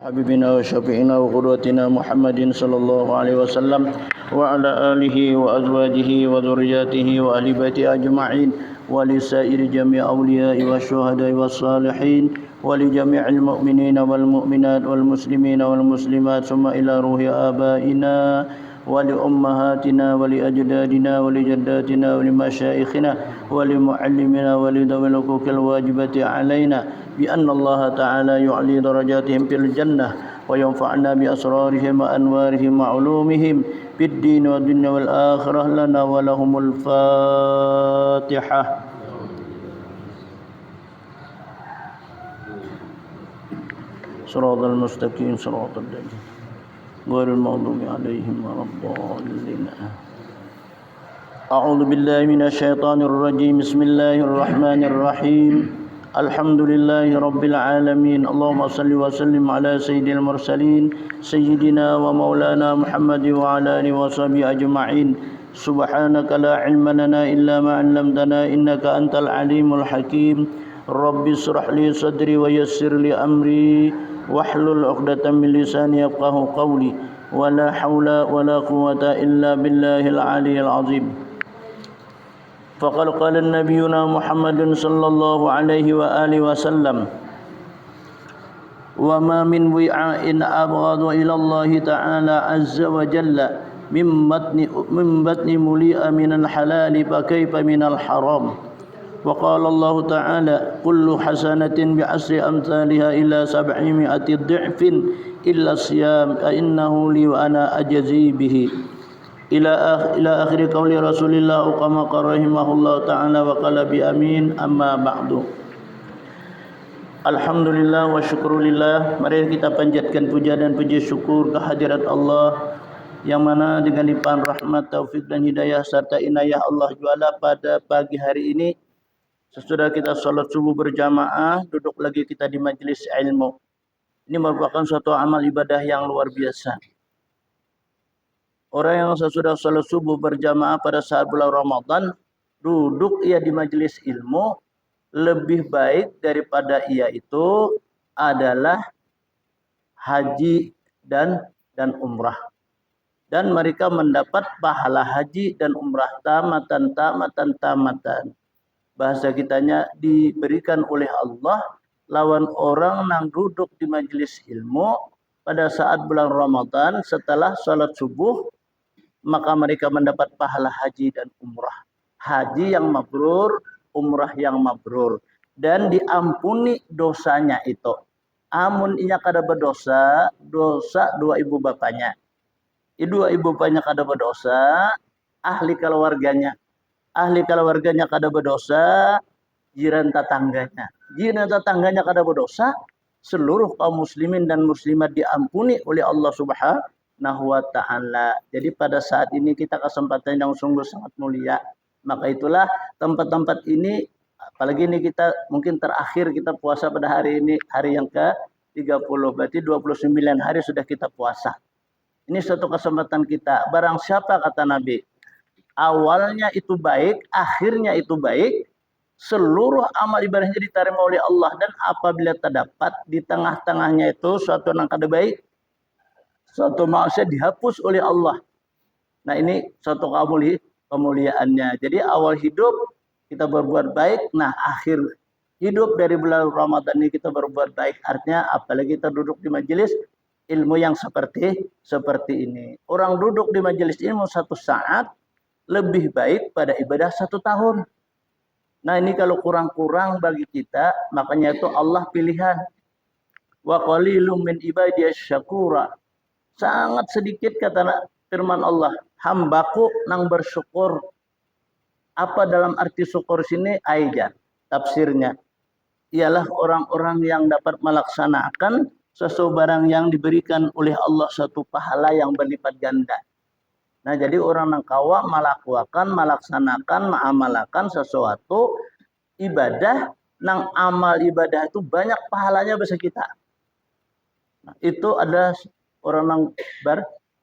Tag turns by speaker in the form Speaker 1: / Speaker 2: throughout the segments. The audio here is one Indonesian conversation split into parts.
Speaker 1: حبيبنا وشفيعنا وقدوتنا محمد صلى الله عليه وسلم وعلى آله وأزواجه وذرياته وأهل بيته أجمعين ولسائر جميع أولياء والشهداء والصالحين ولجميع المؤمنين والمؤمنات والمسلمين والمسلمات ثم إلى روح آبائنا ولأمهاتنا ولأجدادنا ولجداتنا ولمشايخنا ولمعلمنا ولذوي الحقوق الواجبة علينا بأن الله تعالى يعلي درجاتهم في الجنة وينفعنا بأسرارهم وأنوارهم وعلومهم في الدين والدنيا والآخرة لنا ولهم الفاتحة. صراط المستقيم صراط الذين غير المغضوب عليهم ولا الضالين. أعوذ بالله من الشيطان الرجيم. بسم الله الرحمن الرحيم. الحمد لله رب العالمين. اللهم صل وسلم على سيد المرسلين سيدنا ومولانا محمد وعلى آله وصحبه أجمعين. سبحانك لا علم لنا إلا ما علمتنا إنك أنت العليم الحكيم. رب اشرح لي صدري ويسر لي أمري واحلل عقدة من لساني يفقهوا قولي ولا حول ولا قوة إلا بالله العلي العظيم. فقد قال نبينا محمد صلى الله عليه وآله وسلم: وما من وعاء أبغض إلى الله تعالى عز وجل من بطن مليء من الحلال فكيف من الحرام. وقال الله تعالى: كل حسنة بعشر أمثالها إلى 700 ضعف إلا الصيام فإنه لي وأنا أجزي به إلى آخر قول رسول الله كما قال رحمه الله تعالى وقال بأمين. أما بعد. Alhamdulillah wa syukurillah. Mari kita panjatkan puja dan puji syukur kehadirat Allah yang mana dengan limpahan rahmat, taufik dan hidayah serta inayah Allah Jalla pada pagi hari ini sesudah kita salat subuh berjamaah, duduk lagi kita di majelis ilmu. Ini merupakan suatu amal ibadah yang luar biasa. Orang yang sesudah salat subuh berjamaah pada saat bulan Ramadan, duduk ia di majelis ilmu, lebih baik daripada ia itu adalah haji dan umrah. Dan mereka mendapat pahala haji dan umrah tamatan. Bahasa kitanya diberikan oleh Allah lawan orang yang duduk di majelis ilmu pada saat bulan Ramadan setelah salat subuh, maka mereka mendapat pahala haji dan umrah. Haji yang mabrur, umrah yang mabrur, dan diampuni dosanya itu. Amun inya kada berdosa, dosa dua ibu bapaknya. Dua ibu bapaknya kada berdosa, ahli keluarganya kada berdosa, jiran tetangganya kada berdosa, seluruh kaum muslimin dan muslimat diampuni oleh Allah Subhanahu wa taala. Jadi pada saat ini kita kesempatan yang sungguh sangat mulia. Maka itulah tempat-tempat ini, apalagi ini kita mungkin terakhir kita puasa pada hari ini, hari yang ke-30, berarti 29 hari sudah kita puasa. Ini suatu kesempatan kita. Barang siapa kata Nabi, awalnya itu baik, akhirnya itu baik, seluruh amal ibadahnya diterima oleh Allah. Dan apabila terdapat di tengah-tengahnya itu suatu yang kada baik, suatu maksiat dihapus oleh Allah. Nah ini suatu kemuliaannya. Jadi awal hidup kita berbuat baik, nah akhir hidup dari bulan Ramadan ini kita berbuat baik. Artinya apalagi kita duduk di majelis ilmu yang seperti ini. Orang duduk di majelis ilmu 1 saat lebih baik pada ibadah 1 tahun. Nah ini kalau kurang-kurang bagi kita, makanya itu Allah pilihan. Wa qalilum min ibadiyas syakura. Sangat sedikit kata firman Allah, hambaku nang bersyukur. Apa dalam arti syukur sini? Ayat tafsirnya ialah orang-orang yang dapat melaksanakan sesuatu barang yang diberikan oleh Allah satu pahala yang berlipat ganda. Nah jadi orang yang kawa melaksanakan, mengamalkan sesuatu ibadah, nang amal ibadah itu banyak pahalanya bagi kita. Nah, itu adalah orang yang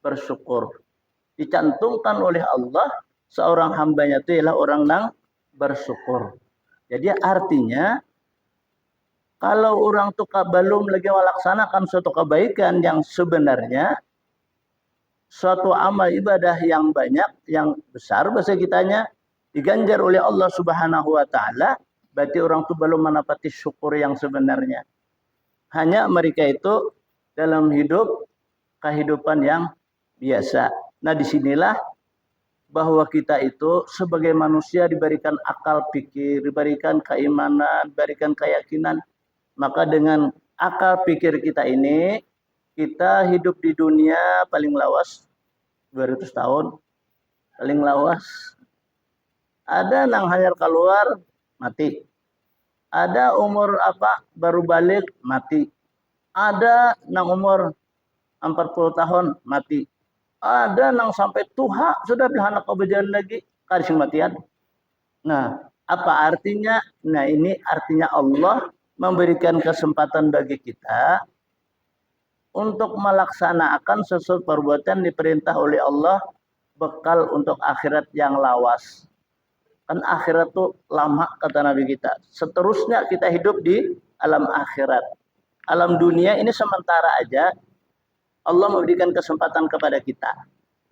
Speaker 1: bersyukur. Dicantumkan oleh Allah seorang hambanya itu ialah orang yang bersyukur. Jadi artinya Kalau orang tuh belum lagi melaksanakan suatu kebaikan yang sebenarnya, suatu amal ibadah yang banyak, yang besar bahasa kitanya, diganjar oleh Allah Subhanahu wa taala, berarti orang tuh belum menepati syukur yang sebenarnya. Hanya mereka itu dalam hidup kehidupan yang biasa. Nah, disinilah bahwa kita itu sebagai manusia diberikan akal pikir, diberikan keimanan, diberikan keyakinan. Maka dengan akal pikir kita ini, kita hidup di dunia paling lawas 200 tahun, paling lawas. Ada nang hanyar keluar, mati. Ada umur apa baru balik, mati. Ada nang umur 40 tahun, mati. Ada nang sampai tuha sudah belahanak kebejalan lagi karising matian. Nah, apa artinya? Nah, ini artinya Allah memberikan kesempatan bagi kita untuk melaksanakan sesuatu perbuatan diperintah oleh Allah, bekal untuk akhirat yang lawas. Kan akhirat tuh lama kata Nabi kita. Seterusnya kita hidup di alam akhirat. Alam dunia ini sementara aja. Allah memberikan kesempatan kepada kita.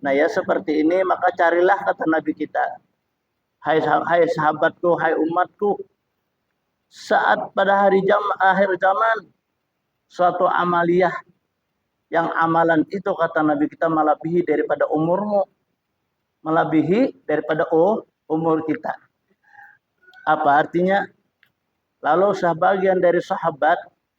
Speaker 1: Nah ya seperti ini, maka carilah kata Nabi kita. Hai sahabatku, hai umatku, saat pada akhir zaman, suatu amaliyah yang amalan itu kata Nabi kita melebihi daripada umurmu, melebihi daripada umur kita. Apa artinya? Lalu sebagian dari sahabat,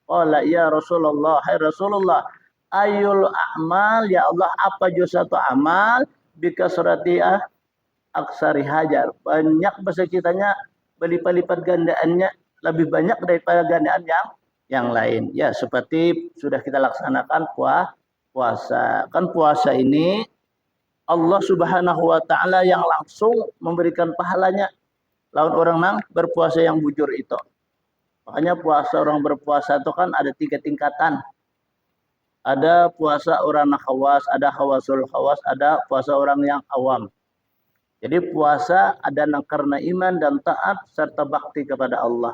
Speaker 1: qala ya Rasulullah, hai Rasulullah, ayul a'mal ya Allah, apa juz satu amal bikasratiah aksari hajar, banyak bahasa kitanya berlipat-lipat gandaannya lebih banyak daripada gandaan yang lain. Ya seperti sudah kita laksanakan puasa. Kan puasa ini Allah Subhanahu wa taala yang langsung memberikan pahalanya lawan orang nang berpuasa yang bujur itu. Makanya puasa orang berpuasa itu kan ada 3 tingkatan. Ada puasa orang khawas, ada khawasul khawas, ada puasa orang yang awam. Jadi puasa ada yang karena iman dan taat serta bakti kepada Allah.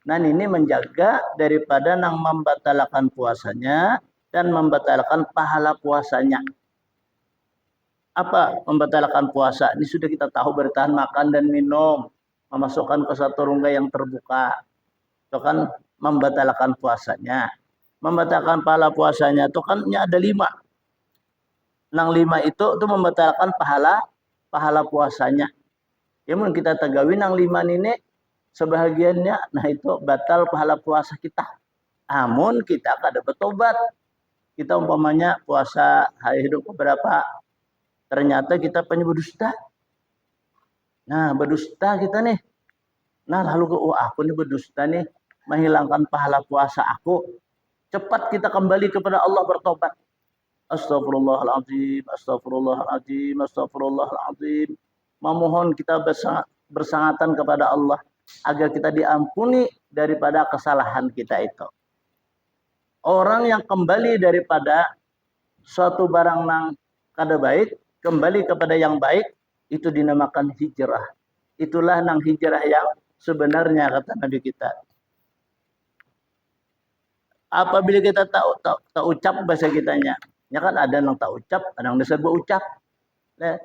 Speaker 1: Nah ini menjaga daripada yang membatalkan puasanya dan membatalkan pahala puasanya. Apa membatalkan puasa? Ini sudah kita tahu, bertahan makan dan minum, memasukkan ke satu rongga yang terbuka. Itu kan membatalkan puasanya. Membatalkan pahala puasanya itu kan ada 5. Nang 5 itu membatalkan pahala puasanya. Ya mungkin kita tagawi nang 5 ini sebahagiannya, nah itu batal pahala puasa kita. Namun kita kada bertobat. Kita umpamanya puasa hari hidup beberapa, ternyata kita punya berdusta. Nah berdusta kita nih. Nah lalu aku nih berdusta nih, menghilangkan pahala puasa aku. Cepat kita kembali kepada Allah bertobat. Astagfirullahaladzim, astagfirullahaladzim, astagfirullahaladzim. Memohon kita bersangatan kepada Allah agar kita diampuni daripada kesalahan kita itu. Orang yang kembali daripada suatu barang yang kada baik, kembali kepada yang baik, itu dinamakan hijrah. Itulah nang hijrah yang sebenarnya kata Nabi kita. Apabila kita tak ucap bahasa kitanya, ya kan ada yang tak ucap, ada yang disebut ucap. Nah,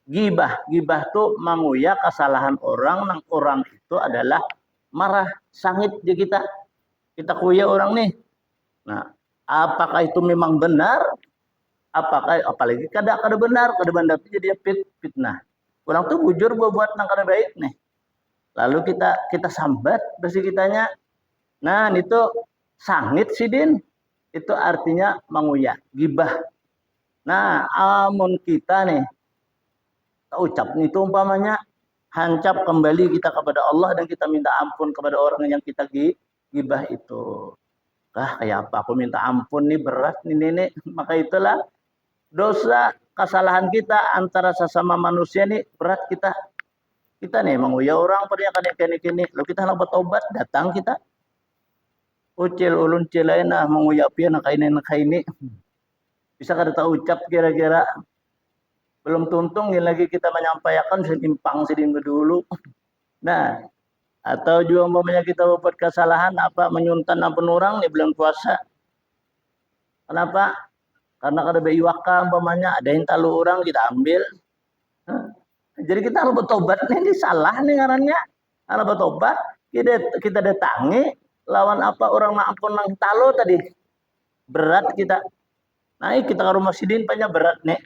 Speaker 1: gibah tuh menguya kesalahan orang, nang orang itu adalah marah, sangit di kita. Kita kuya orang nih. Nah, apakah itu memang benar? Apakah apalagi kada benar, itu jadi fitnah. Orang tuh bujur buat nang kada baik nih. Lalu kita sambat bahasa kitanya. Nah, itu sangit sidin, itu artinya menguyak, gibah. Nah, amun kita nih ucap itu umpamanya hancap kembali kita kepada Allah dan kita minta ampun kepada orang yang kita gibah itu. Kayak apa aku minta ampun nih, berat nih nenek. Maka itulah dosa kesalahan kita antara sesama manusia nih berat kita. Kita nih menguyak orang pada kini. Lalu kita hendak bertobat, datang kita ucil ulun cilaina menguyapi nak ini bisa kada tahu ucap kira-kira belum tuntung lagi kita menyampaikan sedimpang seding dulu. Nah Atau juga umpamanya kita buat kesalahan apa menyuntan ampun orang di bulan puasa. Kenapa? Karena kada beiwaka umpamanya ada yang talu orang kita ambil. Jadi kita harus bertobat nih, ini salah nih ngarannya. Harus bertobat, kita datangi lawan apa orang maafkan nang talo tadi. Berat kita. Nah, kita ke rumah sidin banyak berat nih.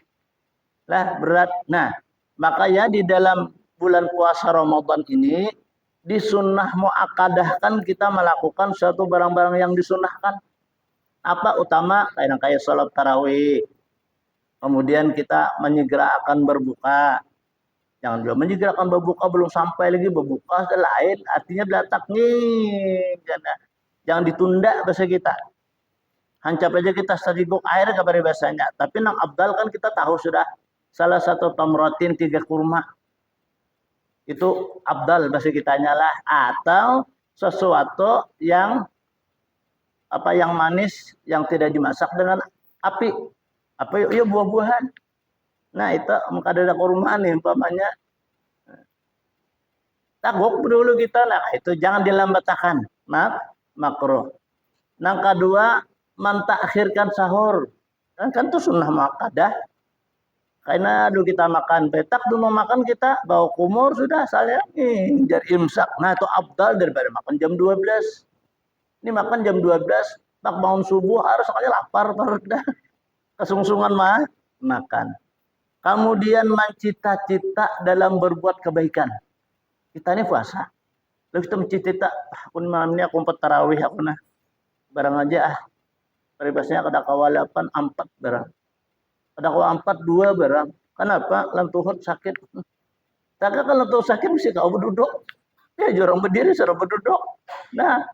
Speaker 1: Lah berat. Nah, makanya di dalam bulan puasa Ramadan ini disunnah muakadahkan kita melakukan suatu barang-barang yang disunnahkan. Apa utama? Kayak sholat tarawih. Kemudian kita menyegerakan berbuka. Jangan juga menyegerakan berbuka belum sampai lagi berbuka lain. Artinya belatak nih. Jangan ditunda bahasa kita. Hancap aja kita seteguk air kabar bahasanya. Tapi nang abdal kan kita tahu sudah. Salah satu tamratin 3 kurma. Itu abdal bahasa kitanya lah. Atau sesuatu yang apa yang manis yang tidak dimasak dengan api. Apa ya buah-buahan. Nah itu ada kurma nih umpamanya. Tagok dulu kita nah itu jangan dilambatakan. Makruh. Yang kedua mentakhirkan sahur. Kan itu sunnah muakkadah. Karena dulu kita makan petak, dulu mau makan kita bawa kumur sudah saya jadi imsak. Nah itu abdal daripada makan jam 12. Ini makan jam 12, tak bangun subuh harus sekali lapar dah. Kesungsungan makan. Kemudian mencita-cita dalam berbuat kebaikan. Kita ini puasa. Lalu kita mencita-cita, aku malam ini aku tarawih aku nah. Barang aja peribasnya kada kawal 8 4 barang. Kada kawal 4 2 barang. Kenapa? Lantuhut sakit. Tak kalau lantuh sakit mesti kau berduduk. Ya jorong berdiri suruh berduduk. Nah,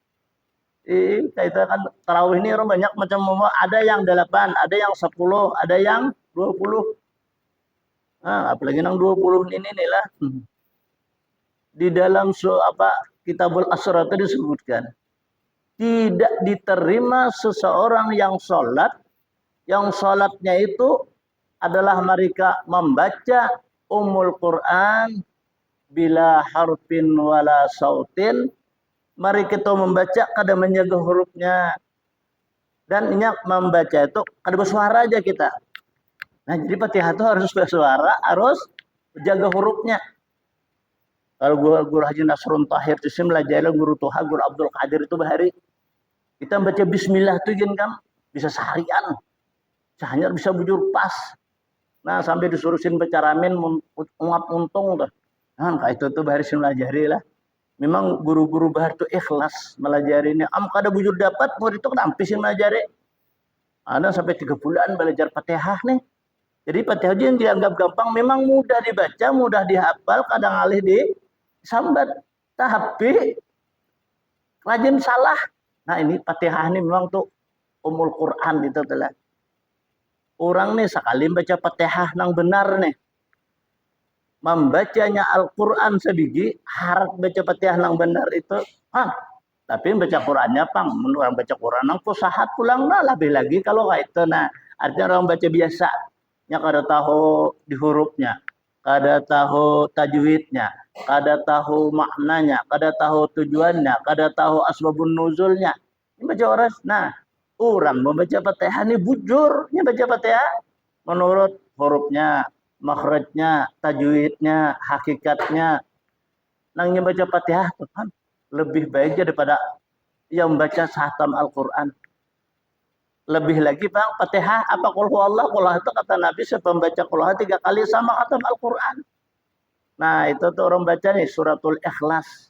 Speaker 1: kita kan tarawih ini orang banyak macam ada yang 8, ada yang 10, ada yang 20. Nah, apalagi yang 20 ini nih lah. Di dalam Kitabul Asrar itu disebutkan tidak diterima seseorang yang sholatnya itu adalah mereka membaca Ummul Quran bila harfin wala sautin. Mari kita membaca kada menjaga hurufnya. Dan ini membaca itu kada bersuara aja kita. Nah jadi Fatihah itu harus bersuara, harus jaga hurufnya. Kalau guru Haji Nasrun Tahir itu belajar guru Toha, guru Abdul Qadir itu bahari. Kita baca bismillah itu kan bisa seharian. Hanya bisa bujur pas. Nah sampai disurusin baca ramen ngap untung tuh. Nah kayak itu tuh bahari melajari lah. Memang guru-guru bahar itu ikhlas melajari ini. Kada bujur dapat murid itu kenampisin melajari. Ada sampai 3 bulan belajar Fatihah nih. Jadi Fatihah yang dianggap gampang memang mudah dibaca, mudah dihafal, kadang alih di sambat. Tapi rajin salah. Nah ini Fatihah ini memang tuh Ummul Quran itu telah. Orang nih sekali baca Fatihah nang benar nih. Membacanya Al-Quran sebiji, harap baca Fatihah nang benar itu. Tapi baca Qurannya pang, orang baca Quran nang fusahat pulang nah lebih lagi kalau kayak itu. Nah artinya orang baca biasa. Nya kada tahu di hurufnya, kada tahu tajwidnya, kada tahu maknanya, kada tahu tujuannya, kada tahu asbabun nuzulnya. Ini baca orang. Nah, orang membaca Fatihah ini bujur, ini baca Fatihah menurut hurufnya, makhrajnya, tajwidnya, hakikatnya. Nangnya baca Fatihah kan lebih baik daripada yang membaca khatam Al-Qur'an. Lebih lagi Bang, Fatihah apa qul huwallah, qul itu kata Nabi sepembaca qul 3 kali sama khatam Al-Qur'an. Nah, itu tuh orang baca nih suratul Ikhlas.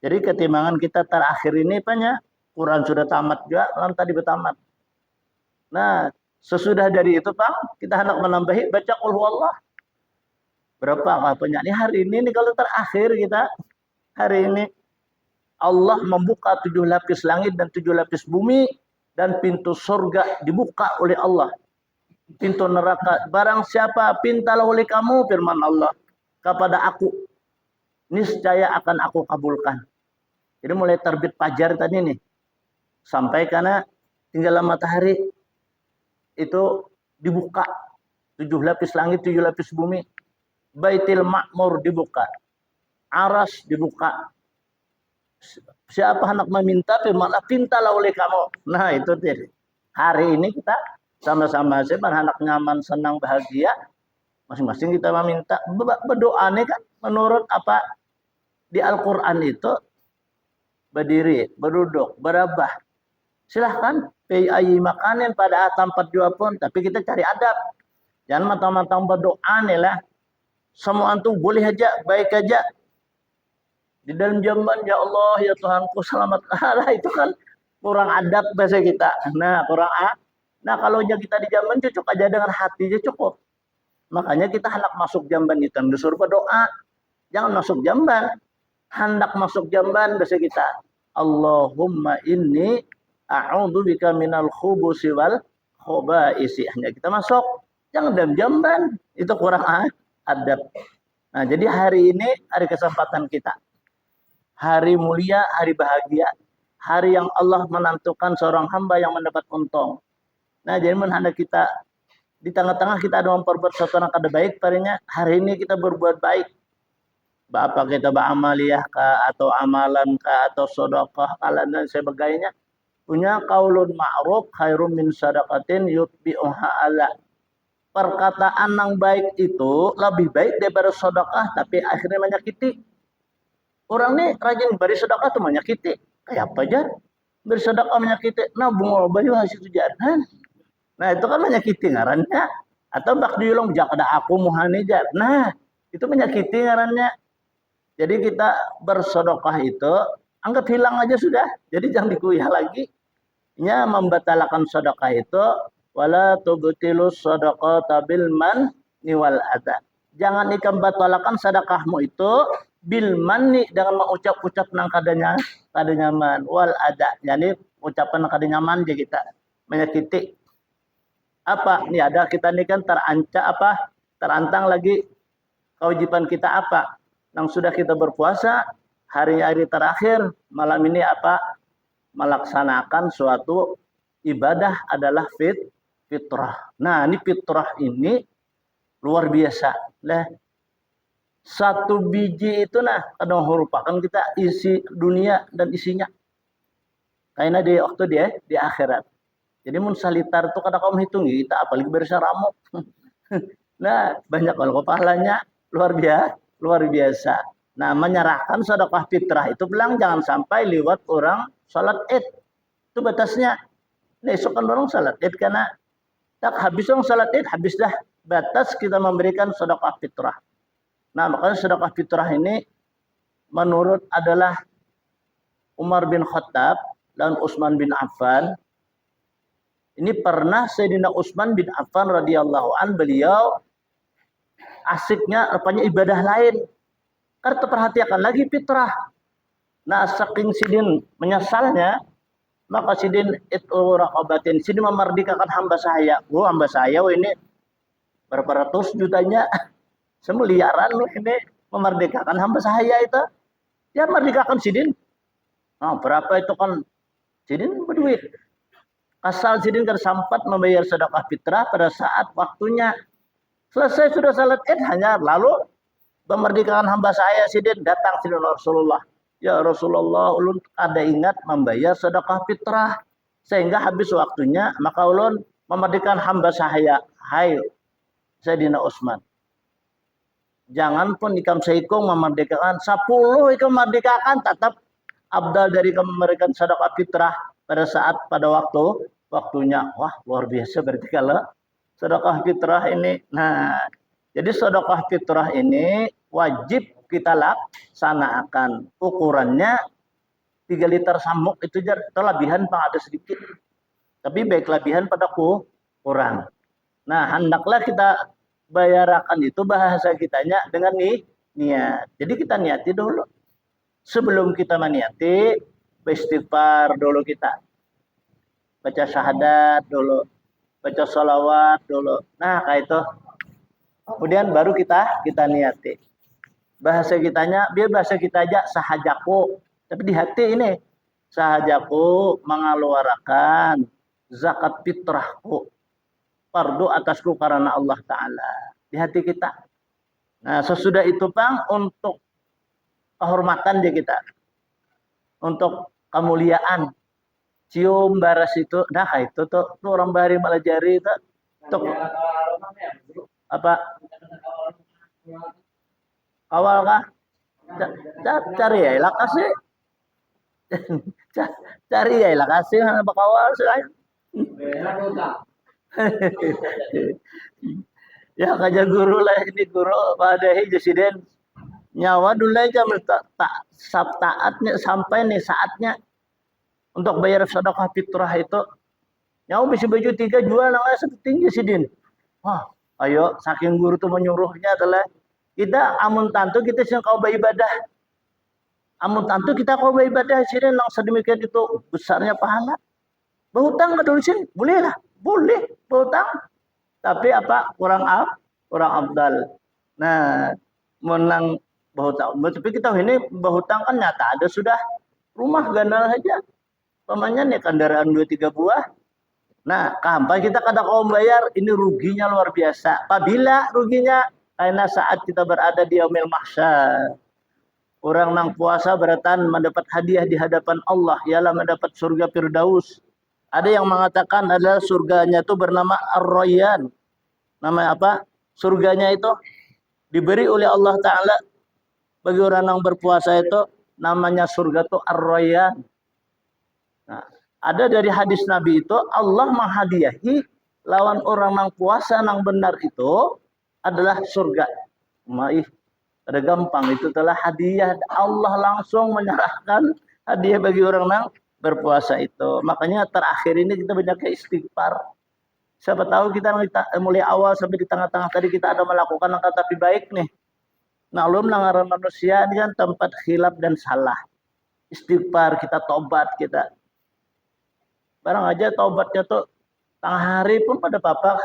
Speaker 1: Jadi ketimbangan kita terakhir ini banyak Quran sudah tamat juga, kan tadi bertamat. Nah, sesudah dari itu Bang, kita hendak menambahi baca qul huwallah. Berapa banyak nih hari ini nih kalau terakhir kita hari ini Allah membuka 7 lapis langit dan 7 lapis bumi. Dan pintu surga dibuka oleh Allah. Pintu neraka, barang siapa pintalah oleh kamu, firman Allah, kepada aku, niscaya akan aku kabulkan. Jadi mulai terbit fajar tadi nih, sampai karena tinggal matahari, itu dibuka. 7 lapis langit, 7 lapis bumi. Baitul Ma'mur dibuka. Aras dibuka. Siapa hendak meminta, malah pintalah oleh kamu. Nah itu tadi. Hari ini kita sama-sama sih hendak nyaman, senang, bahagia. Masing-masing kita meminta. Berdoa nih kan menurut apa di Al-Quran itu berdiri, berduduk, berabah. Silahkan ayi makanin pada tempat jua pun, tapi kita cari adab. Jangan matang-matang berdoa nih lah. Semua antum boleh aja, baik aja. Di dalam jamban, ya Allah, ya Tuhanku, selamat. Lah itu kan kurang adab bahasa kita. Nah, kurang adab. Nah, kalau kita di jamban cukup aja dengan hati aja cukup. Makanya kita hendak masuk jamban itu disuruh berdoa. Jangan masuk jamban. Hendak masuk jamban bahasa kita. Allahumma inni a'udzubika minal khubusi wal khaba'isi. Hanya kita masuk. Jangan dalam jamban. Itu kurang adab. Nah, jadi hari ini hari kesempatan kita. Hari mulia, hari bahagia. Hari yang Allah menentukan seorang hamba yang mendapat untung. Nah, jadi menhanda kita di tengah-tengah kita ada memperbuat sesuatu yang kada baik, parinya hari ini kita berbuat baik. Apa kita beramaliyah kah, atau amalan kah, atau sedekah dan sebagainya. Punya qaulun ma'ruf khairum min sadaqatin yutbi'uha ala. Perkataan yang baik itu lebih baik daripada sedekah tapi akhirnya menyakiti. Orang ini rajin beri sedekah tuh menyakiti. Kayak apa aja? Beri sedekah menyakiti. Nah, bunga bayu hasil tujuan. Nah, itu kan menyakiti ngarannya. Atau bak diulung jak ada aku muhani jar. Nah, itu menyakiti ngarannya. Jadi kita bersedekah itu anggap hilang aja sudah. Jadi jangan dikuyah lagi. Nya membatalkan sedekah itu wala tubtilus sadaqata bil manni wal adha. Jangan ikam batalkan sedekahmu itu bil manni dengan mengucap-ucap nang kada nyaman wal adha. Jadi ucapan kada nyaman je kita menyakiti. Apa? Ini ada kita ini kan terantang lagi kewajiban kita apa? Yang sudah kita berpuasa hari-hari terakhir malam ini apa? Melaksanakan suatu ibadah adalah fitrah. Nah, ini fitrah ini luar biasa. Lah, satu biji itu nah kadang merupakan kita isi dunia dan isinya. Karena di waktu dia di akhirat. Jadi mun salitar itu kadang kamu hitung kita apalagi bersama ramuk. Nah, banyak kalau pahalanya luar biasa. Nah, menyerahkan sedekah fitrah itu bilang jangan sampai lewat orang salat Id. Itu batasnya. Nah, esok kan orang salat Id karena tak habis orang salat Id habis dah batas kita memberikan sedekah fitrah. Nah, makanya sedekah fitrah ini menurut adalah Umar bin Khattab dan Utsman bin Affan. Ini pernah Sayyidina Utsman bin Affan radhiyallahu an beliau asiknya rupanya ibadah lain. Karena terperhatikan lagi fitrah. Nah, saking sidin menyesalnya, maka sidin itu raqabatin, sidin memerdekakan hamba saya. Hamba saya ini berapa ratus jutanya, semiliaran loh ini memerdekakan hamba saya itu. Ya merdekakan sidin. Nah, berapa itu kan sidin berduit. Asal sidin kan sempat membayar sedekah fitrah pada saat waktunya. Selesai sudah salat Id hanya lalu memerdekakan hamba saya sidin datang sidin Rasulullah. Ya Rasulullah, ulun ada ingat membayar sedekah fitrah sehingga habis waktunya maka ulun memerdekakan hamba saya. Hai Sayyidina Utsman. Jangan pun ikam seikung memerdekakan 10 ikam memerdekakan tetap abdal dari memberikan sedekah fitrah pada waktunya. Wah, luar biasa berarti kalau sedekah fitrah ini. Nah, jadi sedekah fitrah ini wajib kita laksanakan. Ukurannya 3 liter samuk itu terlebihan Pak ada sedikit. Tapi baik kelebihan pada kurang. Nah, hendaklah kita bayarakan itu bahasa kitanya dengan niat. Jadi kita niati dulu. Sebelum kita meniati, beristighfar dulu kita. Baca syahadat dulu. Baca sholawat dulu. Nah, kayak itu. Kemudian baru kita niati. Bahasa kitanya, biar bahasa kita aja sahajaku. Tapi di hati ini. Sahajaku mengeluarkan zakat fitrahku. Fardu atasku karena Allah Ta'ala. Di hati kita. Nah, sesudah itu Bang, untuk kehormatan dia kita. untuk kemuliaan. Cium baras itu, nah itu tuh orang bari malah jari itu, tuh apa awal kah? Cari ya lah kasih, cari ya lah kasih, apa awal sih? Ya kaja guru lah ini guru pada presiden nyawa dulu aja taatnya sampai nih saatnya untuk bayar sedekah fitrah itu nyawa bisa baju 3 jual nang satu tinggi sidin. Wah, ayo saking guru tuh menyuruhnya adalah kita amun tantu kita sing kau beribadah. Amun tantu kita kau beribadah sidin nang sedemikian itu besarnya pahala. Berhutang ke dulu sini boleh lah, boleh berhutang. Tapi apa kurang abdal. Nah, menang berhutang. Tapi kita ini berhutang kan nyata ada sudah rumah ganal saja. Pamannya nih kendaraan 2 3 buah. Nah, kapan kita kada kau bayar, ini ruginya luar biasa. Apabila ruginya karena saat kita berada di yaumil mahsyar. Orang nang puasa beratan mendapat hadiah di hadapan Allah ialah mendapat surga Firdaus. Ada yang mengatakan adalah surganya itu bernama Ar-Rayyan. Nama apa? Surganya itu diberi oleh Allah Ta'ala bagi orang yang berpuasa itu namanya surga itu Ar-Rayyan. Nah, ada dari hadis Nabi itu Allah menghadiahi lawan orang yang puasa yang benar itu adalah surga. Maih, ada gampang itu telah hadiah Allah langsung menyerahkan hadiah bagi orang yang berpuasa itu. Makanya terakhir ini kita banyak istighfar. Siapa tahu kita mulai awal sampai di tengah-tengah tadi kita ada melakukan langkah tapi baik nih. Maklum langaran manusia ini kan tempat khilaf dan salah. Istighfar, kita tobat kita. Barang aja tobatnya tuh tengah hari pun pada papa.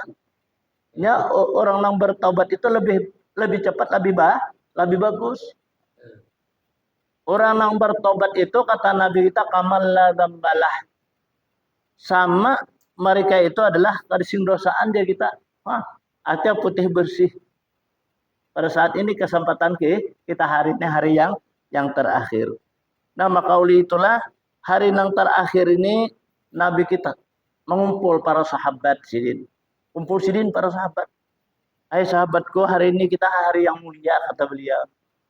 Speaker 1: Ya orang yang bertobat itu lebih cepat, lebih bagus. Orang yang bertobat itu kata Nabi kita kamal la dzambalah. Sama mereka itu adalah karising dosaan dia kita. Wah, hati putih bersih. Pada saat ini kesempatan kita hari ini hari yang terakhir. Nah, maka oleh itulah hari yang terakhir ini Nabi kita mengumpul para sahabat sidin. Kumpul sidin para sahabat. Hai sahabatku, hari ini kita hari yang mulia kata beliau.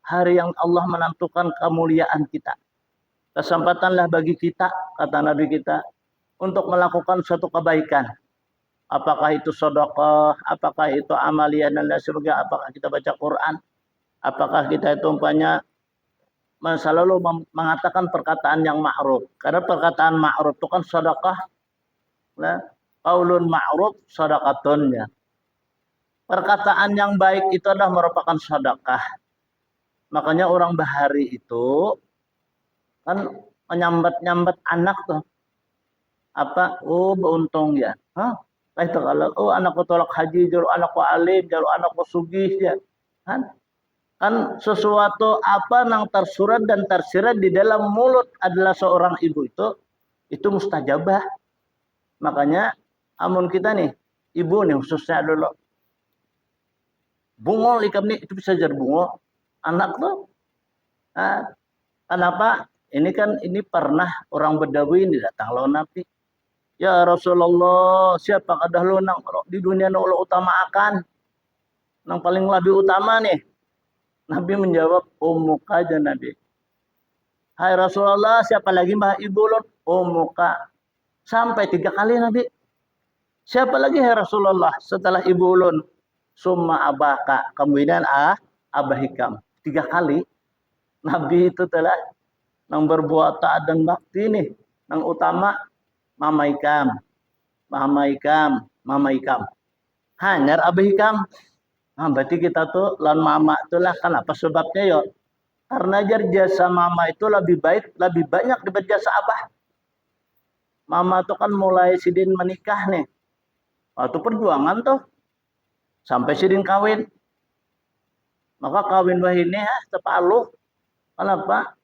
Speaker 1: Hari yang Allah menentukan kemuliaan kita. Kesempatanlah bagi kita, kata Nabi kita, untuk melakukan suatu kebaikan. Apakah itu sedekah, apakah itu amalia dan lain sebagainya, apakah kita baca Quran, apakah kita itu umpamanya selalu mengatakan perkataan yang ma'ruf. Karena perkataan ma'ruf itu kan sedekah. Nah, qaulun ma'ruf sedekatun ya. Perkataan yang baik itu adalah merupakan sedekah. Makanya orang bahari itu kan menyambat-nyambat anak tuh. Apa? Oh, beruntung ya. Hah? Itu kalau anakku tolak haji, jalur anakku alim, jalur anakku sugih ya. Kan sesuatu apa yang tersurat dan tersirat di dalam mulut adalah seorang ibu itu mustajabah. Makanya amun kita nih, ibu nih khususnya dulu. Bungol ikam nih itu bisa jadi bungol. Anak tuh. Nah, kenapa? Ini pernah orang Badawi ini datang lawan Nabi. Ya Rasulullah, siapa kadah lo nang di dunia nang lo utama akan? Nang paling lebih utama nih. Nabi menjawab, ummuka aja Nabi. Hai Rasulullah, siapa lagi mbah ibu lo? Ummuka. Sampai 3 kali Nabi. Siapa lagi hai Rasulullah setelah ibu ulun? Summa abaka. Kemudian abahikam. 3 kali. Nabi itu telah nang berbuat taat dan bakti nih. Nang utama mamaikam. Hanyar abahikam. Nah, berarti kita tuh lawan mama itulah kenapa sebabnya ya? Karena jasa mama itu lebih baik, lebih banyak daripada jasa abah. Mama tuh kan mulai sidin menikah nih. Waktu perjuangan tuh sampai sidin kawin. Maka kawin bah ini ya sepaluh. Kenapa?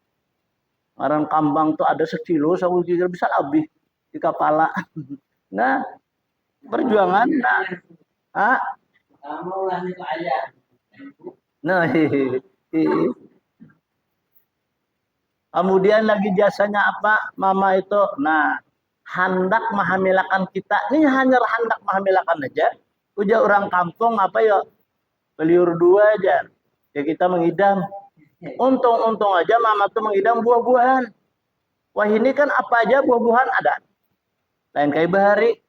Speaker 1: Orang kambang tuh ada 1 kilo bisa lebih di kepala. Nah, perjuangan. Nah, nah, Kemudian lagi jasanya apa? Mama itu, nah, hendak menghamilakan kita. Ini hanya hendak menghamilakan aja. Udah orang kampung apa ya? Beliur dua aja. Ya kita mengidam. Untung-untung aja mama tuh mengidam buah-buahan. Wah ini kan apa aja buah-buahan ada. Lain kayak bahari.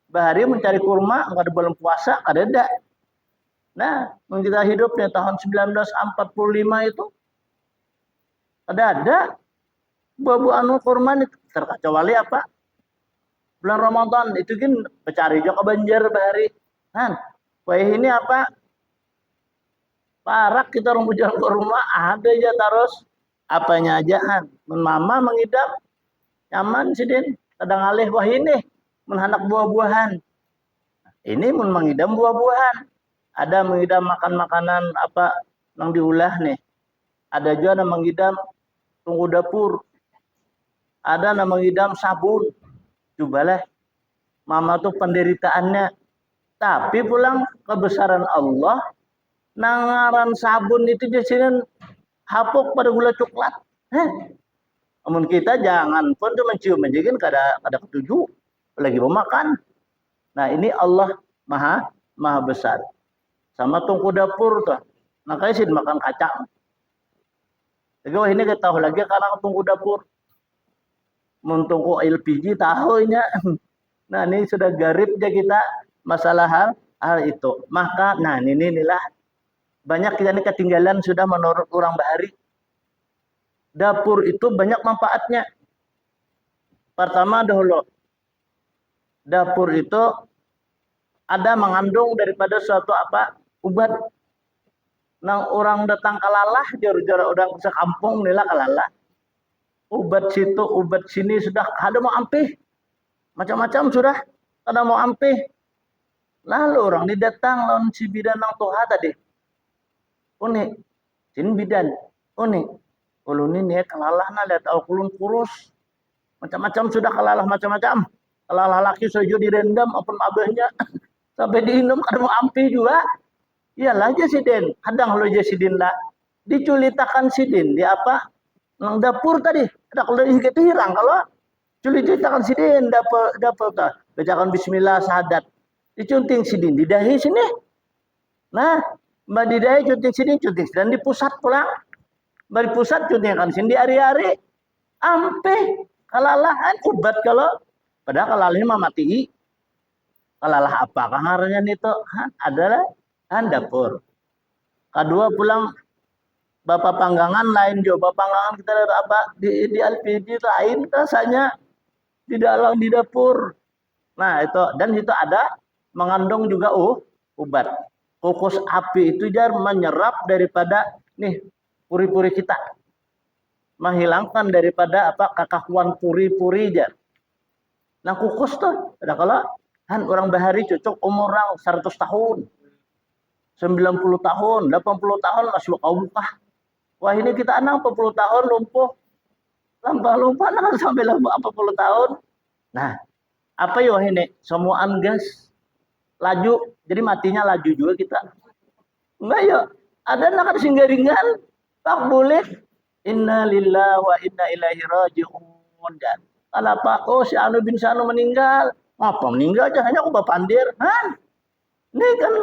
Speaker 1: Bahari mencari kurma, nggak ada bulan puasa, ada. Nah, kita hidupnya tahun 1945 itu ada buah-buah anu kurma itu terkecuali apa? Bulan Ramadan itu kan mencari juga banjir bahari. Kan, wah ini apa? Parak kita orang bujang ke rumah ada aja terus apanya aja kan. Mama mengidap nyaman sih Den. Kadang alih wah ini menhanak buah-buahan. Ini mengidam buah-buahan. Ada mengidam makan makanan apa yang diulah nih. Ada juga yang mengidam tunggu dapur. Ada yang mengidam sabun. Cobalah mama tuh penderitaannya. Tapi pulang kebesaran Allah, nangaran sabun itu jadi hapuk pada gula coklat. Namun kita jangan pun tuh mencium aja kan kada ketujuh lagi mau makan. Nah ini Allah maha besar. Sama tungku dapur tuh. Makanya sih makan kacang. Jadi wah ini kita tahu lagi karena tungku dapur. Muntungku LPG tahu ini. Nah ini sudah garib aja kita masalah hal itu. Maka nah inilah banyak kita ini ketinggalan sudah menurut orang bahari. Dapur itu banyak manfaatnya. Pertama dahulu, dapur itu ada mengandung daripada suatu apa ubat. Nang orang datang kalalah, jor-jor orang sekampung nila kalalah. Ubat situ, ubat sini sudah ada mau ampih. Macam-macam sudah ada mau ampih. Lalu orang didatang lawan si bidan nang toha tadi. Unik, sini bidan, unik. Ulun ini ya kalalah na lihat kulun kurus. Macam-macam sudah kalalah macam-macam. Kalalah laki sojo direndam apun abahnya. Sampai diinum kada mau ampi juga. Iyalah aja sidin. Kadang lo aja sidin lah. Diculitakan sidin. Di apa? Nang dapur tadi. Ada kalau itu hirang. Kalau culitakan sidin. Dapur tak. Bacakan bismillah sahadat. Dicunting sidin. Di dahi sini. Nah. Mbak di dahi cunting sidin. Cunting sidin. Dan di pusat pulang. Mbak di pusat cuntingkan sidin. Di hari-hari. Ampe. Kalalahan. Ubat kalau. Padahal kalalahnya mah mati. Kalalah apa kangarnya itu adalah dapur. Kedua pulang bapak panggangan lain juga bapak panggangan kita ada apa di LPG lain rasanya di dalam di dapur. Nah itu dan itu ada mengandung juga obat. Kukus api itu jar menyerap daripada nih puri-puri kita, menghilangkan daripada apa kekakuan puri-puri jar. Nah kukus tuh ada kalau orang bahari cocok umur orang 100 tahun. 90 tahun, 80 tahun masih kau buka. Wah ini kita 60 tahun lumpuh. Lumpah nah sampai 80 tahun. Nah, apa ya ini? Semua gas laju. Jadi matinya laju juga kita. Enggak ya. Ada nak singgaringan. Tak boleh. Inna lillahi wa inna ilaihi raji'un. Dan apa? Oh si Anu bin Sanu meninggal. Apa meninggal aja hanya aku bapandir. Hah? Ini kan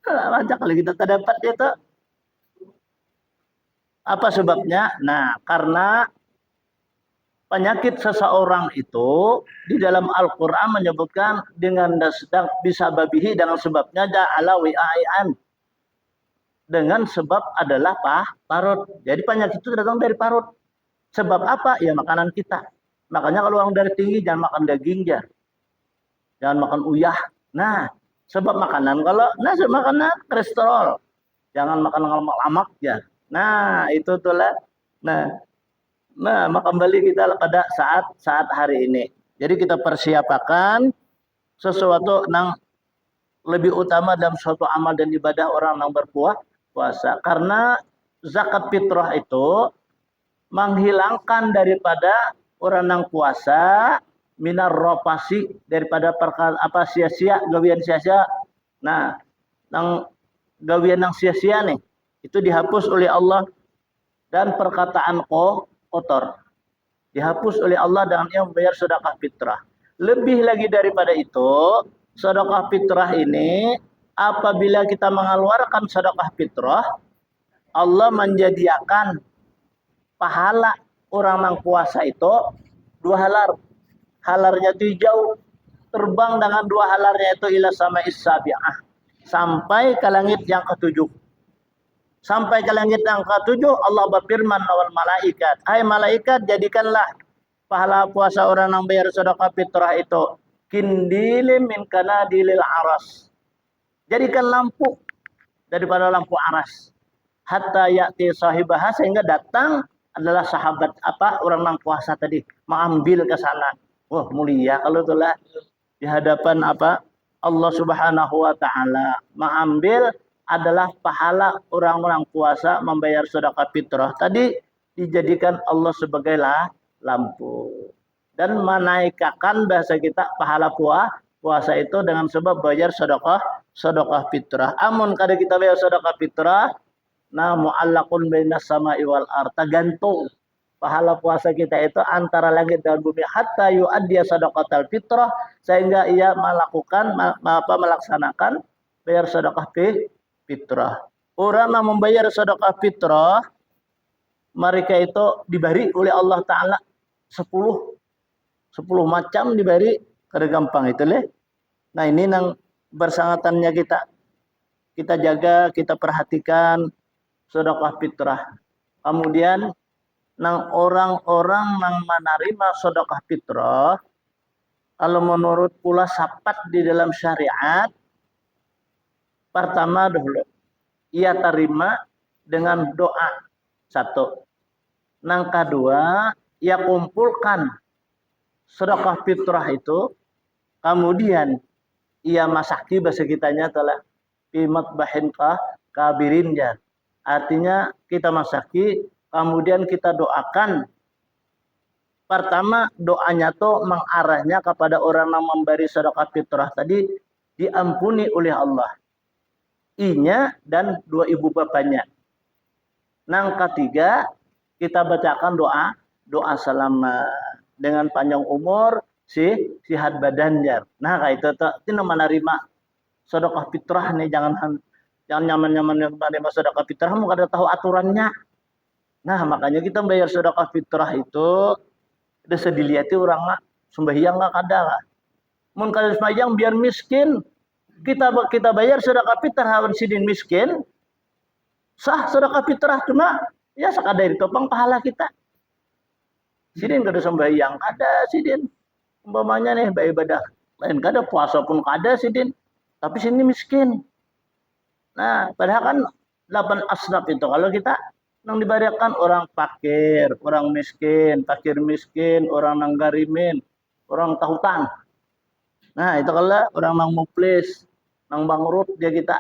Speaker 1: raja kalau kita tak dapat itu. Apa sebabnya? Nah, karena penyakit seseorang itu di dalam Al-Qur'an menyebutkan dengan sedang bisa babihi dengan sebabnya ja'ala wi'ai'an. Dengan sebab adalah parut. Jadi penyakit itu datang dari parut. Sebab apa? Ya makanan kita. Makanya kalau orang dari tinggi jangan makan daging ya. Jangan makan uyah. Nah, sebab makanan kalau makanan kolesterol. Jangan makan lemak ya. Nah, itu tuh lah. Nah, maka kembali kita pada saat hari ini. Jadi kita persiapakan sesuatu yang lebih utama dalam suatu amal dan ibadah orang yang berpuasa. Karena zakat fitrah itu menghilangkan daripada orang yang puasa minar ropasi daripada perkara apa sia-sia gawian sia-sia. Nah, yang gawian yang sia-sia nih itu dihapus oleh Allah dan perkataan kotor. Dihapus oleh Allah dengan ia membayar sedekah fitrah. Lebih lagi daripada itu, sedekah fitrah ini apabila kita mengeluarkan sedekah fitrah, Allah menjadikan pahala orang yang puasa itu dua halar. Halarnya itu jauh, terbang dengan dua halarnya itu ila sama isabi'ah, sampai ke langit yang ketujuh. Sampai ke langit yang ketujuh, Allah berfirman lawan malaikat, hai malaikat, jadikanlah pahala puasa orang yang bayar sedekah fitrah itu kindilim min kanadilil aras. Jadikan lampu daripada lampu aras. Hatta ya'ti sahibah, sehingga datang adalah sahabat orang yang puasa tadi mengambil ke sana. Wah, mulia kalau itulah di hadapan Allah Subhanahu wa taala. Mengambil adalah pahala orang-orang puasa membayar sedekah fitrah tadi dijadikan Allah sebagai lampu dan menaikkan bahasa kita pahala puasa itu dengan sebab bayar sedekah fitrah. Amun kada kita bayar sedekah fitrah, nah mu'allaqun bainas sama'i wal ardh, tergantung pahala puasa kita itu antara langit dan bumi hatta yu'addiya sadaqatal fitrah, sehingga ia melaksanakan bayar sedekah fitrah. Orang yang membayar sedekah fitrah, mereka itu diberi oleh Allah Ta'ala 10 macam diberi, kada gampang itu leh. Nah ini nang bersangatannya kita jaga, kita perhatikan sedekah fitrah. Kemudian nang orang-orang yang menerima sedekah fitrah, kalau menurut pula sapat di dalam syariat, pertama dulu ia terima dengan doa satu. Nang kedua, ia kumpulkan sedekah fitrah itu, kemudian ia masaki bahasa kitanya telah pimat bahin kabirin ya. Artinya kita masaki, kemudian kita doakan. Pertama doanya tuh mengarahnya kepada orang yang memberi sedekah fitrah tadi diampuni oleh Allah, inya dan dua ibu bapaknya. Nang ketiga kita bacakan doa selamat dengan panjang umur, sihat badannya. Nah kayak itu tina menerima sedekah fitrah nih, jangan nyaman-nyaman menerima sedekah fitrah, kamu kada tahu aturannya. Nah makanya kita bayar sedekah fitrah itu udah sediliati orang lah sembahyang nggak kada lah. Mun kada sembahyang biar miskin, kita bayar sedekah fitrah hawan sidin miskin, sah sedekah fitrah, cuma ya sakadar itu pang pahala kita. Sidin kada sembahyang kada sidin, umpamanya nih beribadah lain kada, puasa pun kada sidin, tapi sini miskin. Nah padahal kan 8 asnaf itu kalau kita nang diberikan orang fakir, orang miskin, fakir miskin, orang nang garimin, orang tahutan. Nah itu kalau orang nang muflis, nang bangkrut dia kita,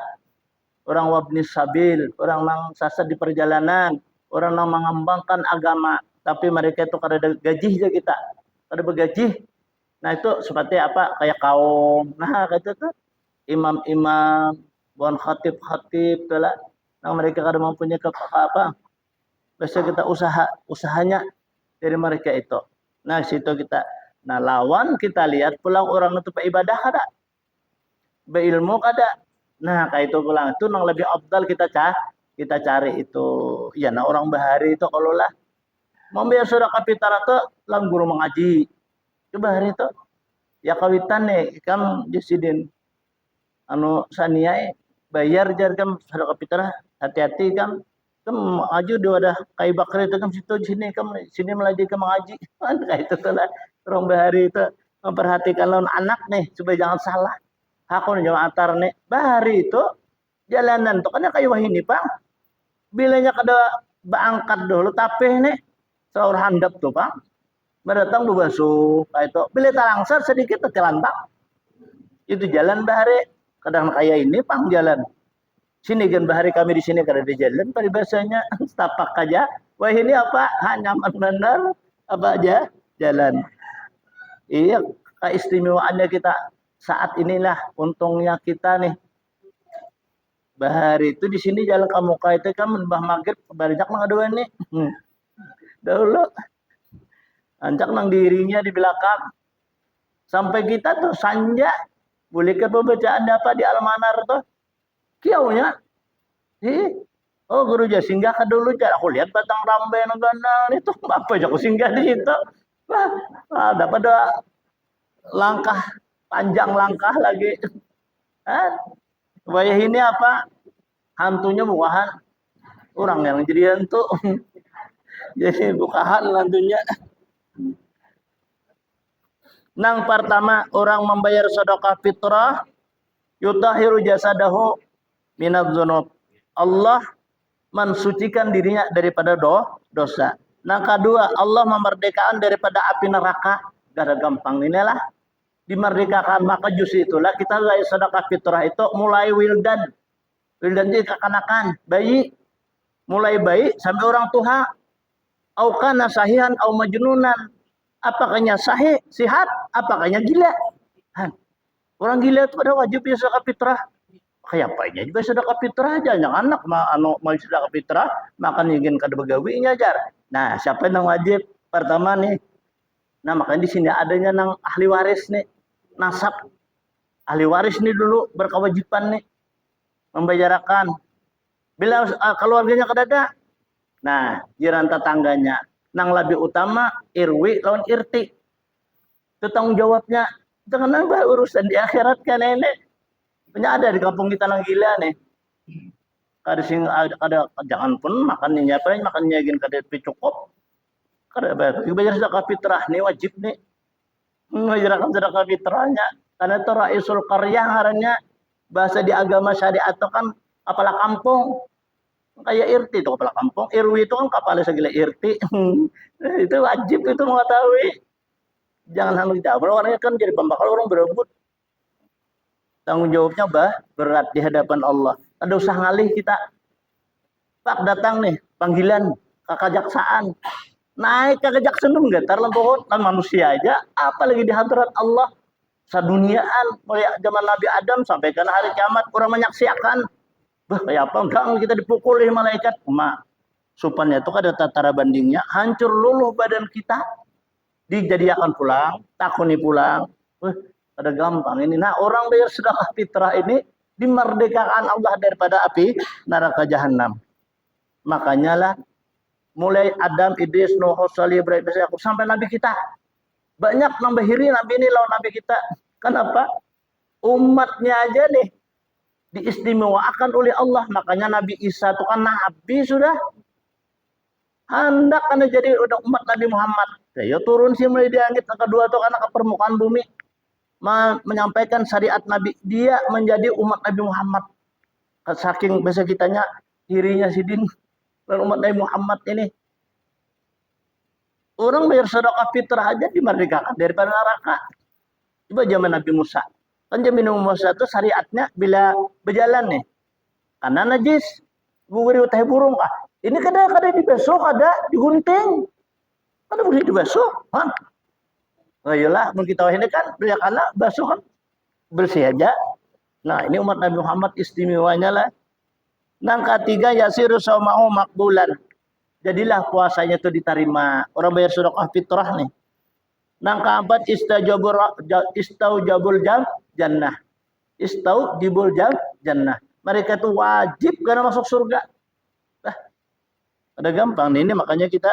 Speaker 1: orang wabnis sabil, orang nang sasar di perjalanan, orang nang mengembangkan agama, tapi mereka itu kada ada gaji aja kita, kada bergaji. Nah itu seperti kayak kaum, nah kayak itu imam-imam, bukan khatib-khatib, lah. Nah mereka kada mempunyai biasa kita usahanya dari mereka itu. Nah situ kita, nah lawan kita lihat pulang orang itu ibadah kada, berilmu kada. Nah kayak itu pulang itu nang lebih afdal kita cari itu. Ya nah orang bahari itu kalau lah membayar sedekah fitrah itu lang guru mengaji. Coba hari itu ya kawitan nih kam disidin saniai bayar jar kam sedekah fitrah, hati-hati kam aju dia ada kai bakri itu kan situ sini melaju ke mengaji. Kayak itu lah orang bahari itu memperhatikan lawan anak nih supaya jangan salah. Aku nih jangan antar nih bahari itu jalanan tuh kan kayak wah ini pang bilanya kada baangkat dulu tapi nih sahur handap tuh pang berdatang basuh kayak itu bila talangsar sedikit terkelantang itu jalan bahari kadang kayak ini pang jalan. Sini kan bahari kami di sini kada di jalan, paribasanya setapak aja. Wah ini hanya benar aja jalan. Iya, keistimewaannya kita saat inilah untungnya kita nih. Bahari itu di sini jalan Kamuka itu kan mbah maghrib banyak mah dua nih. Dahulu ancak nang dirinya di belakang. Sampai kita tuh sanja. Boleh ke pembacaan apa di Almanar tuh? Kiaunya. Oh guru aja singgah ke dulu aja. Aku lihat batang rambai yang gandang itu. Apa aja aku singgah di situ. Wah, ada pada langkah panjang langkah lagi. Bayah ini apa? Hantunya bukan orang yang jadi hantu. Jadi bukan hantunya. Nang pertama orang membayar sedekah fitrah yutahiru jasadahu minadz dzunub. Allah mensucikan dirinya daripada dosa. Nang kedua, Allah memerdekakan daripada api neraka. Gak ada gampang inilah dimerdekakan, maka justru itulah kita gaya sedekah fitrah itu mulai wildan. Wildan itu kekanakan, bayi. Mulai bayi sampai orang tua. Au kana sahihan au majnunan. Apakahnya sahih, sihat, apakahnya gila. Orang gila itu pada wajib ya sedekah fitrah. Kayak apanya juga sedekah fitrah aja. Yang anak mau sedekah fitrah, makan ingin kada begawinya ajar. Nah, siapa yang wajib? Pertama nih. Nah, makanya di sini adanya nang ahli waris nih. Nasab. Ahli waris nih dulu berkewajiban nih. Membayarkan. Bila keluarganya kedada. Nah, jiran tetangganya. Nang lebih utama irwi lawan irti. Itu tanggung jawabnya. Itu kenapa urusan di akhirat kan ini. Punya ada di kampung kita nang gila nih. Ada jangan pun makannya apa makannya gini kada cukup. Kada bayar sedekah fitrah nih wajib nih. Mengajarkan sedekah fitrahnya karena itu raisul qaryah ngarannya bahasa di agama syariat itu kan kepala kampung. Kayak irti itu kepala kampung, irwi itu kan kepala segala irti. Itu wajib itu mengetahui. Jangan hanya kita orangnya kan jadi pembakal orang berebut. Tanggung jawabnya berat di hadapan Allah. Ada usah ngalih kita. Pak datang nih panggilan ke kejaksaan. Naik ke kejaksaan enggak terlampau kan manusia aja, apalagi di hadirat Allah. Saduniaan mulai zaman Nabi Adam sampai ke hari kiamat orang menyaksikan. Bah, kayak apa enggak kita dipukul oleh malaikat. Supannya itu ada tata bandingnya, hancur luluh badan kita. Dijadikan pulang, takuni pulang. Ada gampang ini. Nah, orang bayar sedekah fitrah ini dimerdekakan Allah daripada api neraka jahanam. Makanya lah mulai Adam, Idris, Nuh, Salih, Ibrahim, sampai Nabi kita. Banyak nambahiri Nabi ini lawan Nabi kita. Kenapa? Umatnya aja nih diistimewakan oleh Allah. Makanya Nabi Isa itu kan Nabi sudah. Hendak karena jadi umat Nabi Muhammad. Ya turun sih mulai di langit. Yang kedua itu karena ke permukaan bumi. Menyampaikan syariat Nabi. Dia menjadi umat Nabi Muhammad. Saking bahasa kitanya dirinya sidin dan umat Nabi Muhammad ini. Orang bayar sedekah fitrah aja dimerdekakan daripada neraka. Coba zaman Nabi Musa. Kan zaman Nabi Musa itu syariatnya bila berjalan nih. Karena najis. Guguri utah burung kah? Ini kadang-kadang dibasuh, ada digunting. Kada boleh dibasuh. Nah, iyalah, kita ini kan banyak anak basuh kan bersih aja. Nah, ini umat Nabi Muhammad istimewanya lah. Nang ketiga yasiru saumahu makbulan. Jadilah puasanya itu diterima. Orang bayar sedekah fitrah nih. Nang keempat istaujabul jannah. Istaujibul jannah. Mereka itu wajib karena masuk surga. Ada gampang nih, ini makanya kita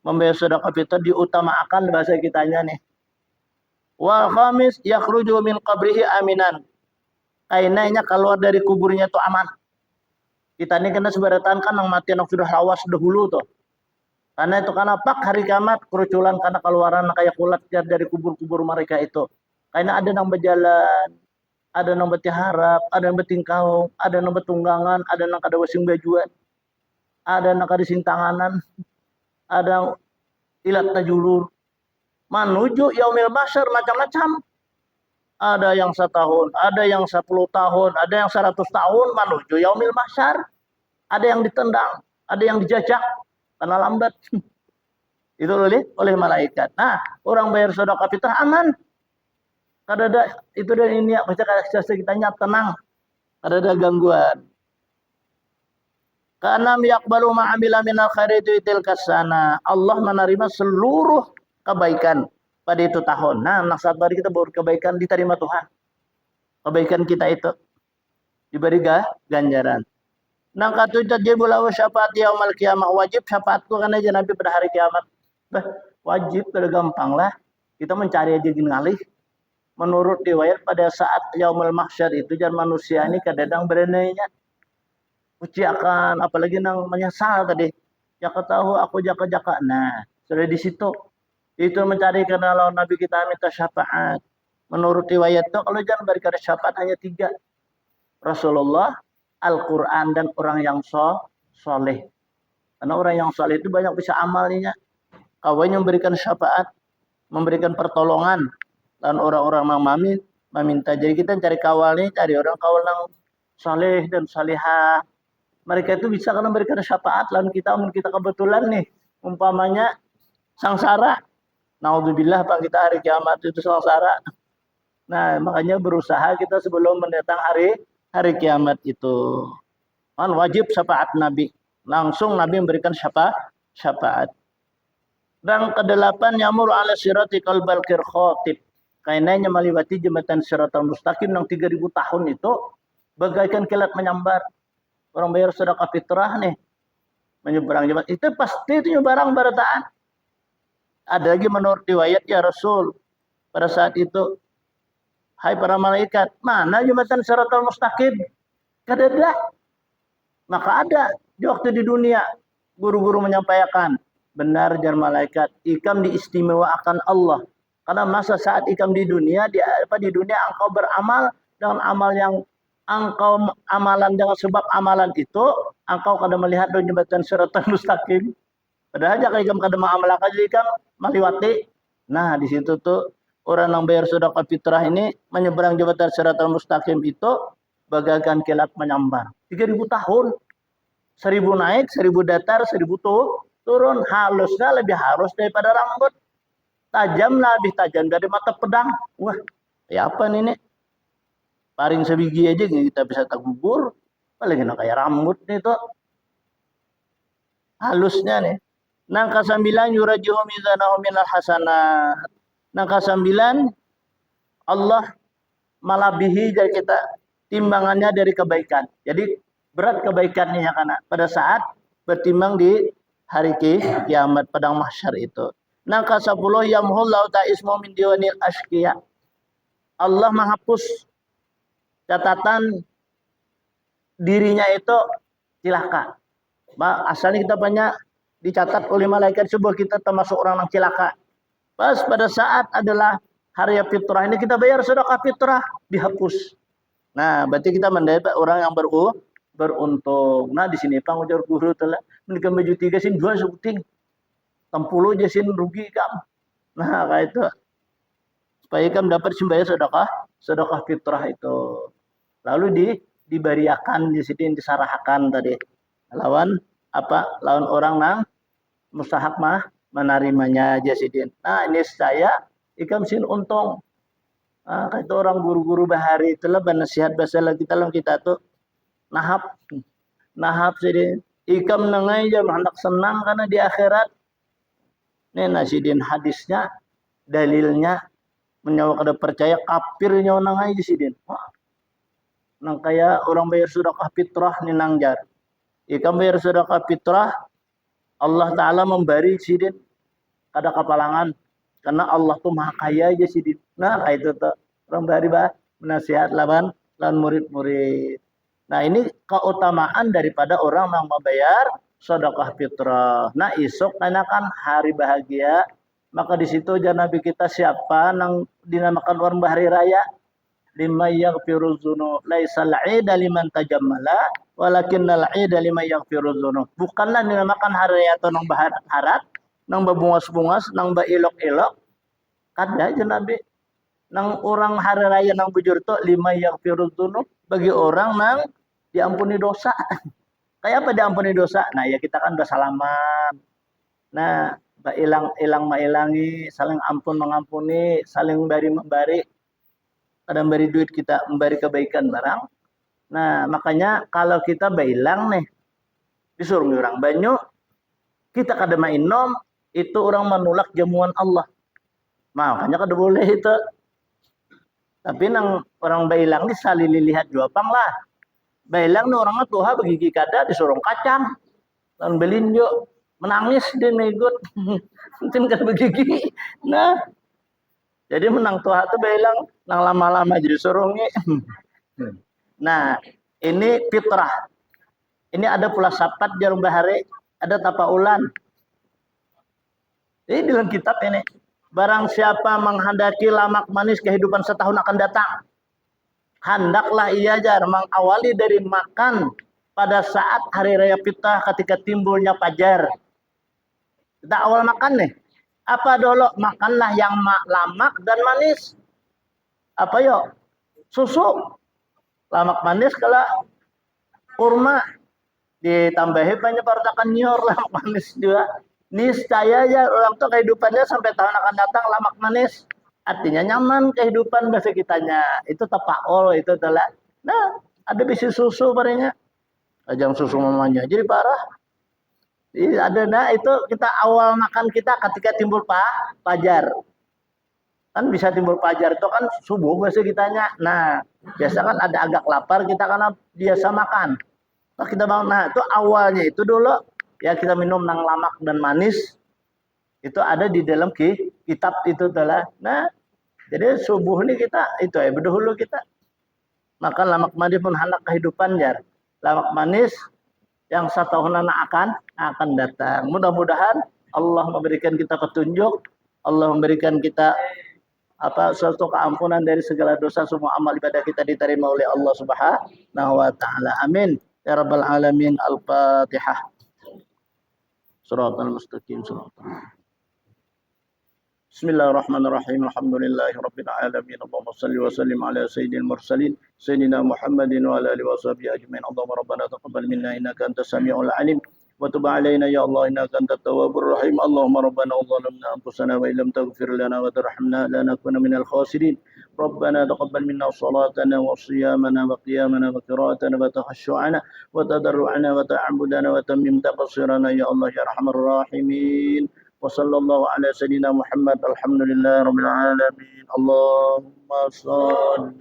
Speaker 1: membayar sedekah fitrah diutamakan bahasa kitanya nih. Wal khamis yakhruju min qabrihi aminan. Kainanya keluar dari kuburnya itu aman. Kita ini kena sebaratan kan yang mati yang sudah lawas dahulu tuh. Karena itu karena pak hari kiamat keruculan karena keluaran kayak kulat dari kubur-kubur mereka itu. Karena ada yang berjalan, ada yang bertiharap, ada yang bertingkau, ada yang bertunggangan, ada yang kada wasing bajuan, ada yang kada sing tanganan, ada yang ilat tajulur. Menuju yaumil mahsyar macam-macam. Ada yang 1 tahun, ada yang 10 tahun, ada yang 100 tahun menuju yaumil mahsyar. Ada yang ditendang, ada yang dijajak karena lambat. Itu oleh malaikat. Nah, orang bayar sedekah fitrah aman. Kada ada itu dan ini baca kita tenang. Kada ada gangguan. Karena yaqbalu ma amila minal khairi tilkas sana. Allah menerima seluruh kebaikan pada itu tahun. Nah, saat hari kita baru kebaikan diterima Tuhan. Kebaikan kita itu diberi ganjaran. Nang katu tajibu lahu syafaat yaumal qiyamah, wajib syafaatku karena aja Nabi pada hari kiamat. Bah, wajib kada gampang lah. Kita mencari aja ngalih. Menurut riwayat pada saat yaumul mahsyar itu jangan manusia ini kadang berenainya uci akan apalagi nang menyesal tadi. Jaka tahu aku jaka-jaka. Nah, sudah di situ. Itu mencari karena lawan Nabi kita minta syafaat. Menurut riwayat itu kalau jangan berikan syafaat hanya 3. Rasulullah, Al-Quran, dan orang yang soleh. Karena orang yang soleh itu banyak bisa amalnya. Kawan memberikan syafaat, memberikan pertolongan, dan orang-orang yang meminta. Jadi kita cari kawal nih, cari orang kawal yang soleh dan salihah. Mereka itu bisa kan memberikan syafaat, lawan kita kebetulan nih, umpamanya sangsara. Naudzubillah Pak, kita hari kiamat itu sangsara. Nah, makanya berusaha kita sebelum mendatang hari kiamat itu. Kan wajib syafaat Nabi. Langsung Nabi memberikan syafaat. Dan ke-8 yamur ala sirati qalbal khotib. Kainanya meliwati jembatan siratal mustaqim yang 3000 tahun itu bagaikan kilat menyambar. Orang bayar sedekah fitrah nih. Menyeberang jembatan. Itu pasti itu barang barataan. Ada lagi menurut riwayat ya Rasul. Pada saat itu, hai para malaikat, mana jembatan siratal mustaqim? Kada ada. Maka ada di waktu di dunia guru-guru menyampaikan, benar jar malaikat, ikam diistimewakan Allah. Karena masa saat ikam di dunia, di dunia engkau beramal dengan amal yang engkau amalan dengan sebab amalan itu engkau kada melihat jembatan siratal mustaqim. Padahal jika ikam kada mengamal aja ikam meliwati. Nah, di situ tuh orang yang bayar sedekah fitrah ini menyeberang jembatan siratal mustaqim itu bagaikan kilat menyambar. 3000 tahun. 1000 naik, 1000 datar, 1000 turun. Halusnya lebih halus daripada rambut. Tajamnya lebih tajam dari mata pedang. Wah, ya apa nih? Paring sebiji aja kita bisa tergugur. Apalagi kayak rambut nih tuh. Halusnya nih. Nang ke-9 yurajihu mizanahu minal hasanat. Nang ke-9 Allah malabihi dari kita timbangannya dari kebaikan. Jadi berat kebaikannya ya karena pada saat bertimbang di hari kiamat padang mahsyar itu. Nang ke-10 yamhullahu ta'ismu min diwanil asqiya. Allah menghapus catatan dirinya itu cilaka. Asalnya kita banyak dicatat oleh malaikat sebuah kita termasuk orang yang cilaka. Pas pada saat adalah hari fitrah ini kita bayar sedekah fitrah dihapus. Nah, berarti kita mendapat orang yang beruntung. Nah, di sini Pang ujar guru telah menikah baju 3 sin 2 sebuting. 60 aja sin rugi kam. Nah, kayak itu. Supaya kamu dapat sembayar sedekah fitrah itu. Lalu diberiakan di sini disarahkan tadi. Lawan orang nang mustahak menerimanya jasidin. Nah, ini saya ikam sin untung. Nah, itu orang guru-guru bahari itulah nasihat bahasa lagi dalam kita tuh nahap sidin ikam nangai jam hendak senang karena di akhirat. Ini nasidin hadisnya dalilnya menyawa kada percaya kafir nyawa nangai jasidin. Nang kaya orang bayar sedekah fitrah ni nangjar. Ikam bayar sedekah fitrah Allah Ta'ala memberi sidin kada kapalangan karena Allah tuh maha kaya aja sidin. Nah itu tuh orang bari menasihat lawan murid-murid. Nah ini keutamaan daripada orang yang membayar sedekah fitrah. Nah isok karena kan hari bahagia maka di situ Nabi kita siapa yang dinamakan orang bahari raya lima yaghfiru dzunub laisal 'ida liman tajammala walakinnal 'ida liman yaghfiru dzunub. Bukanlah dinamakan hari atau nang baharat, nang babungas-bungas, nang bailok-ilok. Kada aja Nabi. Nang orang hari raya nang bujur to lima yaghfiru dzunub bagi orang nang diampuni dosa. Kayak apa diampuni dosa? Nah, ya kita kan bersalaman. Nah, ilang mailangi, saling ampun mengampuni, saling memberi kadang beri duit kita memberi kebaikan barang. Nah, makanya kalau kita bailang nih disuruh orang banyu, kita kada mainom, itu orang menolak jamuan Allah. Makanya kada boleh itu. Tapi nang orang bailang ni salili lihat juapang lah. Bailang ni orang tuha begigi kada disuruh kacang. Dan belinjo menangis dia megut. Mungkin kan begigi. Nah, jadi menang tuha tu bailang nang lama-lama jadi surungi. Nah, ini fitrah. Ini ada pula sapat jarum bahari, ada tapaulan. Jadi dalam kitab ini, barang siapa menghendaki lamak manis kehidupan setahun akan datang, hendaklah ia mengawali dari makan pada saat hari raya Fitah ketika timbulnya fajar. Kita awal makan nih. Apa dulu? Makanlah yang lamak dan manis. Apa yo? Susu. Lamak manis kalau kurma. Ditambahi banyak pertakan nyor lamak manis juga. Niscaya ya orang tuh kehidupannya sampai tahun akan datang lamak manis. Artinya nyaman kehidupan bahasa kitanya. Itu tapaol, itu adalah. Nah, ada bisi susu barangnya. Ajang susu mamanya. Jadi parah. Jadi ada nah itu kita awal makan kita ketika timbul fajar. Kan bisa timbul fajar itu kan subuh bahasa kitanya. Nah, biasa kan ada agak lapar kita karena biasa makan. Nah, kita bangun. Nah, itu awalnya itu dulu ya kita minum nang lamak dan manis. Itu ada di dalam kitab itu adalah. Nah, jadi subuh ini kita itu ya berdahulu kita makan lamak manis pun hendak kehidupan jar. Lamak manis yang satahunan akan datang. Mudah-mudahan Allah memberikan kita petunjuk, Allah memberikan kita suatu keampunan dari segala dosa, semua amal ibadah kita diterima oleh Allah Subhanahu wa taala. Amin. Ya rabbal alamin. Al-Fatihah. Shiratal mustaqim. Bismillahirrahmanirrahim. Alhamdulillahirabbil alamin. Allahumma shalli wa sallim ala sayyidil mursalin sayyidina Muhammadin wa ala alihi washabihi ajmain. Allahumma rabbana taqabbal minna innaka antas samiul alim wa tub alaina ya Allah innaka antat tawwabur rahim. Allahumma rabbana zalamna anfusana wa illam taghfir lana wa tarhamna lanakuna minal khasirin. ربنا تقبل منا صلاتنا وصيامنا وقيامنا وقراءتنا وتخشعنا وتضرعنا وتعبدنا وتمم تقصيرنا يا الله يا ارحم الراحمين. وصلى الله على سيدنا محمد. الحمد لله رب العالمين. اللهم صل